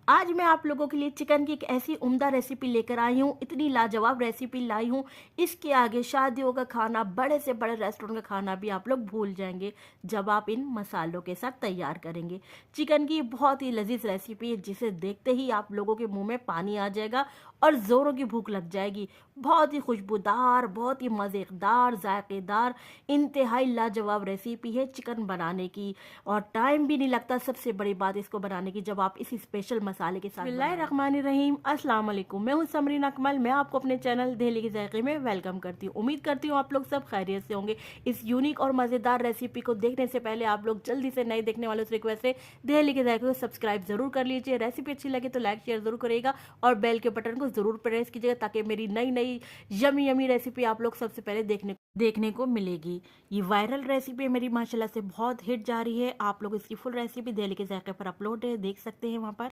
आज मैं आप लोगों के लिए चिकन की एक ऐसी उम्दा रेसिपी लेकर आई हूँ, इतनी लाजवाब रेसिपी लाई हूँ। इसके आगे शादियों का खाना, बड़े से बड़े रेस्टोरेंट का खाना भी आप लोग भूल जाएंगे जब आप इन मसालों के साथ तैयार करेंगे। चिकन की बहुत ही लजीज रेसिपी है जिसे देखते ही आप लोगों के मुंह में पानी आ जाएगा और ज़ोरों की भूख लग जाएगी। बहुत ही खुशबूदार, बहुत ही मज़ेदार, जायकेदार, इंतहाई लाजवाब रेसिपी है चिकन बनाने की। और टाइम भी नहीं लगता, सबसे बड़ी बात इसको बनाने की, जब आप इस स्पेशल मसाले के साथ। बिस्मिल्लाहिर्रहमानिर्रहीम, अस्सलाम वालेकुम। मैं हूं समरीन अकमल। मैं आपको अपने चैनल दिल्ली के जायके में वेलकम करती हूं। उम्मीद करती हूं आप लोग सब खैरियत से होंगे। इस यूनिक और मज़ेदार रेसिपी को देखने से पहले आप लोग जल्दी से नए देखने वालों से रिक्वेस्ट है, दिल्ली के जायके को सब्सक्राइब जरूर कर लीजिए। रेसिपी अच्छी लगे तो लाइक शेयर जरूर करेगा और बेल के बटन को जरूर प्रेस कीजिएगा ताकि मेरी नई नई यमी यमी रेसिपी आप लोग सबसे पहले देखने को मिलेगी। ये वायरल रेसिपी मेरी माशाल्लाह से बहुत हिट जा रही है। आप लोग इसकी फुल रेसिपी दिल्ली के जायके पर अपलोड है, देख सकते हैं वहाँ पर।